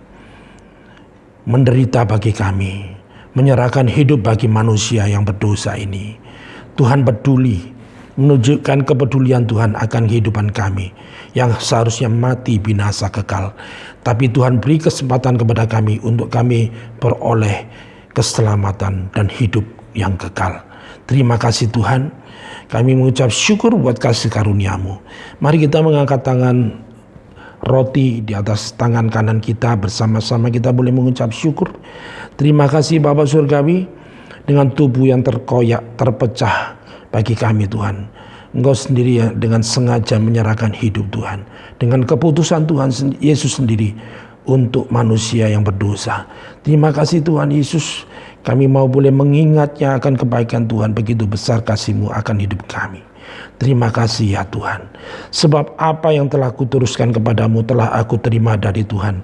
S3: menderita bagi kami, menyerahkan hidup bagi manusia yang berdosa ini. Tuhan peduli, menunjukkan kepedulian Tuhan akan kehidupan kami yang seharusnya mati binasa kekal. Tapi Tuhan beri kesempatan kepada kami untuk kami beroleh keselamatan dan hidup yang kekal. Terima kasih Tuhan, kami mengucap syukur buat kasih karunia-Mu. Mari kita mengangkat tangan roti di atas tangan kanan kita, bersama-sama kita boleh mengucap syukur. Terima kasih Bapa Surgawi, dengan tubuh yang terkoyak, terpecah bagi kami Tuhan. Engkau sendiri ya, dengan sengaja menyerahkan hidup Tuhan, dengan keputusan Tuhan Yesus sendiri untuk manusia yang berdosa. Terima kasih Tuhan Yesus, kami mau boleh mengingatnya akan kebaikan Tuhan, begitu besar kasih-Mu akan hidup kami. Terima kasih ya Tuhan, sebab apa yang telah kuteruskan kepadamu telah aku terima dari Tuhan,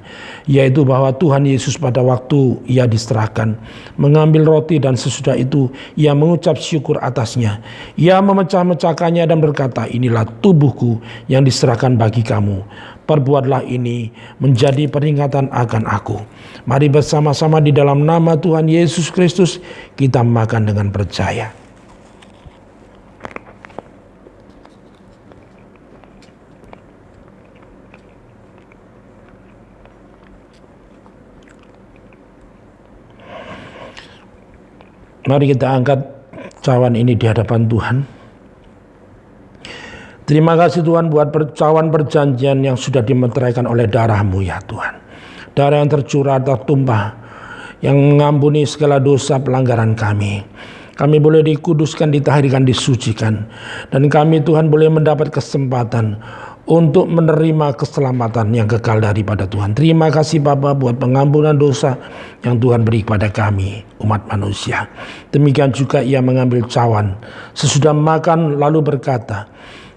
S3: yaitu bahwa Tuhan Yesus pada waktu Ia diserahkan mengambil roti dan sesudah itu Ia mengucap syukur atasnya. Ia memecah-mecahkannya dan berkata, inilah tubuhku yang diserahkan bagi kamu. Perbuatlah ini menjadi peringatan akan aku. Mari bersama-sama di dalam nama Tuhan Yesus Kristus kita makan dengan percaya. Mari kita angkat cawan ini di hadapan Tuhan. Terima kasih Tuhan buat cawan perjanjian yang sudah dimeteraikan oleh darah-Mu ya Tuhan. Darah yang tercurah, tertumpah, yang mengampuni segala dosa pelanggaran kami. Kami boleh dikuduskan, ditahirkan, disucikan. Dan kami Tuhan boleh mendapat kesempatan untuk menerima keselamatan yang kekal daripada Tuhan. Terima kasih Bapa buat pengampunan dosa yang Tuhan beri kepada kami, umat manusia. Demikian juga Ia mengambil cawan sesudah makan lalu berkata,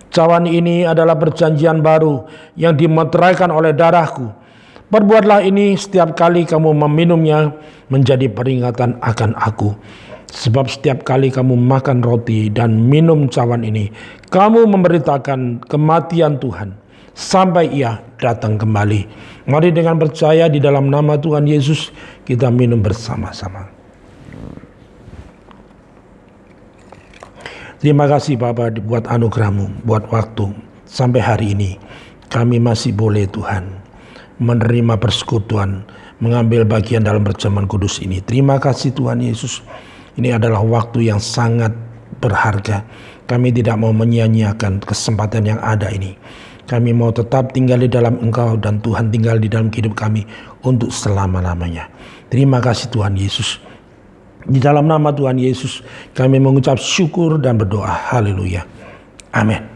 S3: cawan ini adalah perjanjian baru yang dimeteraikan oleh darahku. Perbuatlah ini setiap kali kamu meminumnya menjadi peringatan akan aku. Sebab setiap kali kamu makan roti dan minum cawan ini, kamu memberitakan kematian Tuhan sampai Ia datang kembali. Mari dengan percaya di dalam nama Tuhan Yesus kita minum bersama-sama. Terima kasih Bapa buat anugerah-Mu, buat waktu sampai hari ini. Kami masih boleh Tuhan menerima persekutuan, mengambil bagian dalam perjamuan kudus ini. Terima kasih Tuhan Yesus. Ini adalah waktu yang sangat berharga. Kami tidak mau menyia-nyiakan kesempatan yang ada ini. Kami mau tetap tinggal di dalam Engkau dan Tuhan tinggal di dalam hidup kami untuk selama-lamanya. Terima kasih Tuhan Yesus. Di dalam nama Tuhan Yesus kami mengucap syukur dan berdoa. Haleluya. Amin.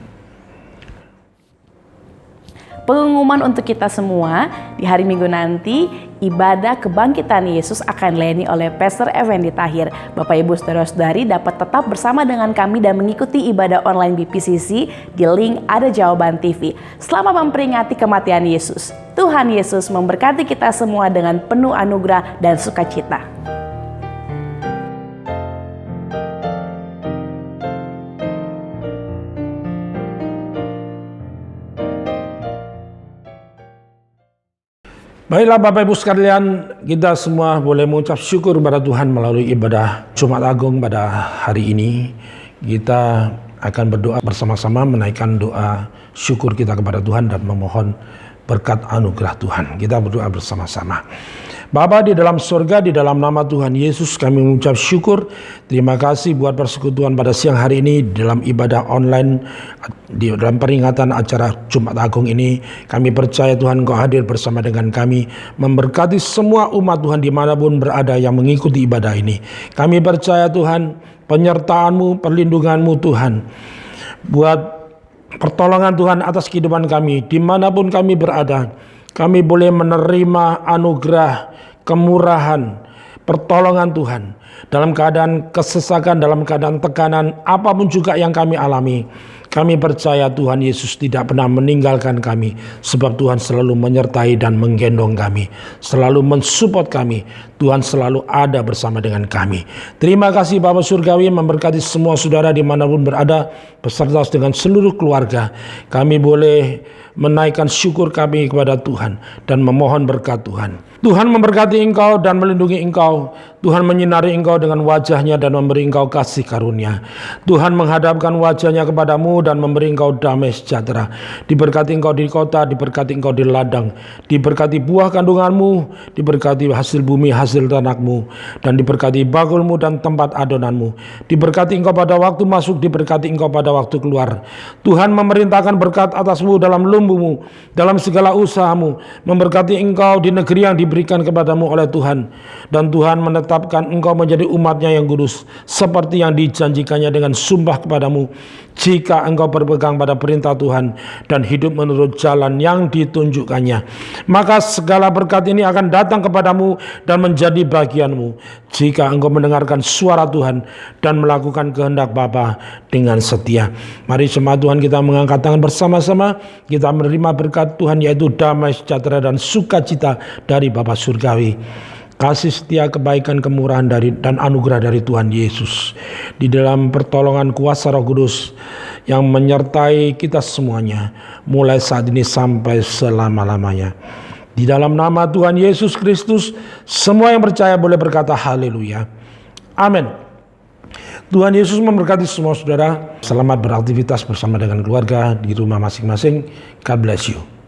S1: Pengumuman untuk kita semua, di hari Minggu nanti ibadah kebangkitan Yesus akan dilayani oleh Pastor Effendi Tahir. Bapak Ibu Saudara-saudari dapat tetap bersama dengan kami dan mengikuti ibadah online BPCC di link Ada Jawaban TV. Selamat memperingati kematian Yesus. Tuhan Yesus memberkati kita semua dengan penuh anugerah dan sukacita.
S3: Baiklah Bapak Ibu sekalian, kita semua boleh mengucap syukur kepada Tuhan melalui ibadah Jumat Agung pada hari ini. Kita akan berdoa bersama-sama, menaikkan doa syukur kita kepada Tuhan dan memohon berkat anugerah Tuhan. Kita berdoa bersama-sama. Bapa di dalam surga, di dalam nama Tuhan Yesus kami mengucap syukur. Terima kasih buat persekutuan pada siang hari ini dalam ibadah online, di dalam peringatan acara Jumat Agung ini. Kami percaya Tuhan Engkau hadir bersama dengan kami, memberkati semua umat Tuhan dimanapun berada yang mengikuti ibadah ini. Kami percaya Tuhan penyertaan-Mu, perlindungan-Mu Tuhan, buat pertolongan Tuhan atas kehidupan kami dimanapun kami berada. Kami boleh menerima anugerah, kemurahan, pertolongan Tuhan dalam keadaan kesesakan, dalam keadaan tekanan, apapun juga yang kami alami. Kami percaya Tuhan Yesus tidak pernah meninggalkan kami, sebab Tuhan selalu menyertai dan menggendong kami, selalu mensupport kami. Tuhan selalu ada bersama dengan kami. Terima kasih Bapa Surgawi, memberkati semua saudara dimanapun berada, beserta dengan seluruh keluarga. Kami boleh menaikkan syukur kami kepada Tuhan dan memohon berkat Tuhan. Tuhan memberkati engkau dan melindungi engkau. Tuhan menyinari engkau dengan wajahnya dan memberi engkau kasih karunia. Tuhan menghadapkan wajahnya kepadamu dan memberi engkau damai sejahtera. Diberkati engkau di kota, diberkati engkau di ladang, diberkati buah kandunganmu, diberkati hasil bumi, hasil tanahmu, dan diberkati bakulmu dan tempat adonanmu. Diberkati engkau pada waktu masuk, diberkati engkau pada waktu keluar. Tuhan memerintahkan berkat atasmu dalam lumbumu, dalam segala usahamu, memberkati engkau di negeri yang diberikan kepadamu oleh Tuhan. Dan Tuhan menetapkan engkau menjadi umatnya yang kudus, seperti yang dijanjikannya dengan sumpah kepadamu, jika engkau berpegang pada perintah Tuhan dan hidup menurut jalan yang ditunjukkannya. Maka segala berkat ini akan datang kepadamu dan menjadi bagianmu, jika engkau mendengarkan suara Tuhan dan melakukan kehendak Bapa dengan setia. Mari jemaat Tuhan kita mengangkat tangan bersama-sama, kita menerima berkat Tuhan, yaitu damai sejahtera dan sukacita dari Bapa Surgawi, kasih setia, kebaikan, kemurahan dan anugerah dari Tuhan Yesus, di dalam pertolongan kuasa Roh Kudus yang menyertai kita semuanya, mulai saat ini sampai selama-lamanya. Di dalam nama Tuhan Yesus Kristus, semua yang percaya boleh berkata haleluya. Amin. Tuhan Yesus memberkati semua saudara. Selamat beraktivitas bersama dengan keluarga di rumah masing-masing. God bless you.